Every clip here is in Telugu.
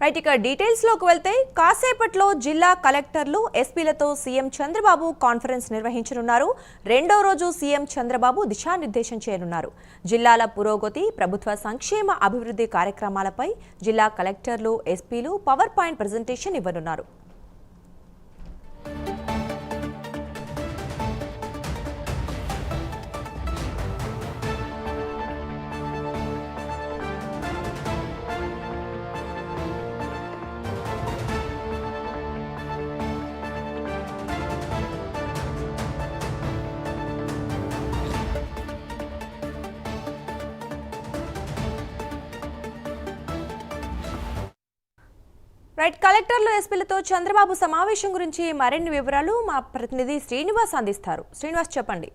రైట్, ఇక డీటెయిల్స్ లోకి వెళ్తే కాసేపట్లో జిల్లా కలెక్టర్లు ఎస్పీలతో సీఎం చంద్రబాబు కాన్ఫరెన్స్ నిర్వహించనున్నారు. రెండో రోజు సీఎం చంద్రబాబు దిశానిర్దేశం చేయనున్నారు. జిల్లాల పురోగతి, ప్రభుత్వ సంక్షేమ అభివృద్ధి కార్యక్రమాలపై జిల్లా కలెక్టర్లు ఎస్పీలు పవర్ పాయింట్ ప్రెజెంటేషన్ ఇవ్వనున్నారు. రైట్, కలెక్టర్లు ఎస్పీలతో చంద్రబాబు సమావేశం గురించి మరిన్ని వివరాలు మా ప్రతినిధి శ్రీనివాస్ అందిస్తారు. శ్రీనివాస్, చెప్పండి.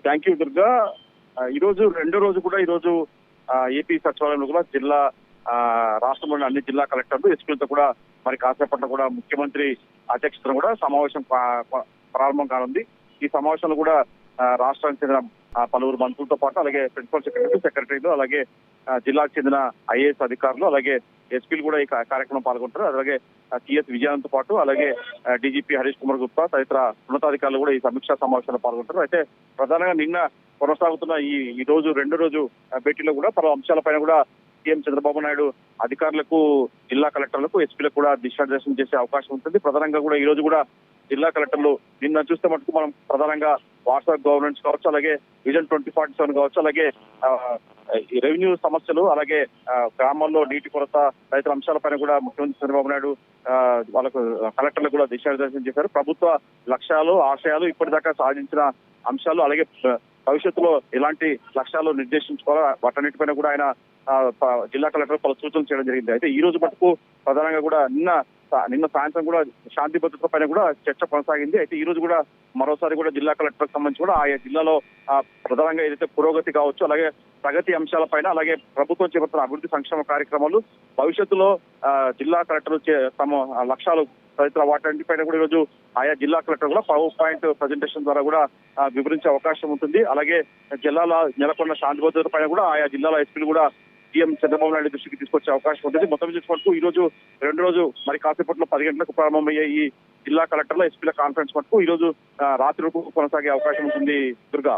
Thank you Durga. ఈరోజు రెండో రోజు కూడా ఈరోజు ఏపీ సచివాలయంలో కూడా జిల్లా రాష్ట్రంలోని అన్ని జిల్లా కలెక్టర్లు ఎస్పీలతో కూడా మరి కాసేపట్లో కూడా ముఖ్యమంత్రి అధ్యక్షతన కూడా సమావేశం ప్రారంభం కానుంది. ఈ సమావేశంలో కూడా రాష్ట్రానికి చెందిన పలువురు మంత్రులతో పాటు అలాగే ప్రిన్సిపల్ సెక్రటరీలు అలాగే జిల్లాకు చెందిన ఐఏఎస్ అధికారులు అలాగే ఎస్పీలు కూడా ఈ కార్యక్రమం పాల్గొంటారు. అలాగే టీఎస్ విజయానంతో పాటు అలాగే డీజీపీ హరీష్ కుమార్ గుప్తా తదితర ఉన్నతాధికారులు కూడా ఈ సమీక్షా సమావేశంలో పాల్గొంటారు. అయితే ప్రధానంగా నిన్న కొనసాగుతున్న ఈ రోజు రెండో రోజు భేటీలో కూడా పలు అంశాలపైన కూడా సీఎం చంద్రబాబు నాయుడు అధికారులకు, జిల్లా కలెక్టర్లకు, ఎస్పీలకు కూడా దిశానిర్దేశం చేసే అవకాశం ఉంటుంది. ప్రధానంగా కూడా ఈ రోజు కూడా జిల్లా కలెక్టర్లు నిన్న చూస్తే మటుకు మనం ప్రధానంగా వాట్సాప్ గవర్నెన్స్ కావచ్చు, అలాగే విజన్ 2047 కావచ్చు, అలాగే రెవెన్యూ సమస్యలు, అలాగే గ్రామాల్లో నీటి కొరత తదితర అంశాలపైన కూడా ముఖ్యమంత్రి చంద్రబాబు నాయుడు వాళ్ళకు కలెక్టర్లకు కూడా దిశానిర్దేశం చేశారు. ప్రభుత్వ లక్ష్యాలు, ఆశయాలు, ఇప్పటిదాకా సాధించిన అంశాలు, అలాగే భవిష్యత్తులో ఎలాంటి లక్ష్యాలు నిర్దేశించుకోవాలో వాటన్నిటిపైన కూడా ఆయన జిల్లా కలెక్టర్ పలు సూచనలు చేయడం జరిగింది. అయితే ఈ రోజు మటుకు ప్రధానంగా కూడా నిన్న సాయంత్రం కూడా శాంతి భద్రత పైన కూడా చర్చ కొనసాగింది. అయితే ఈ రోజు కూడా మరోసారి కూడా జిల్లా కలెక్టర్ సంబంధించి కూడా ఆయా జిల్లాలో ప్రధానంగా ఏదైతే పురోగతి కావచ్చు, అలాగే ప్రగతి అంశాలపైన, అలాగే ప్రభుత్వం చేపడుతున్న అభివృద్ధి సంక్షేమ కార్యక్రమాలు, భవిష్యత్తులో జిల్లా కలెక్టర్లు తమ లక్ష్యాలు తదితర వాటన్నిటిపైన కూడా ఈరోజు ఆయా జిల్లా కలెక్టర్ కూడా పవర్ పాయింట్ ప్రజెంటేషన్ ద్వారా కూడా వివరించే అవకాశం ఉంటుంది. అలాగే జిల్లాల నెలకొన్న శాంతి భద్రత పైన కూడా ఆయా జిల్లాల ఎస్పీలు కూడా సీఎం చంద్రబాబు నాయుడు దృష్టికి తీసుకొచ్చే అవకాశం ఉంటుంది. మొత్తం చూసుకుంటూ ఈ రోజు రెండో రోజు మరి కాసేపట్లో 10 గంటలకు ప్రారంభమయ్యే ఈ జిల్లా కలెక్టర్ల ఎస్పీల కాన్ఫరెన్స్ మటుకు ఈ రోజు రాత్రి వరకు కొనసాగే అవకాశం ఉంటుంది దుర్గా.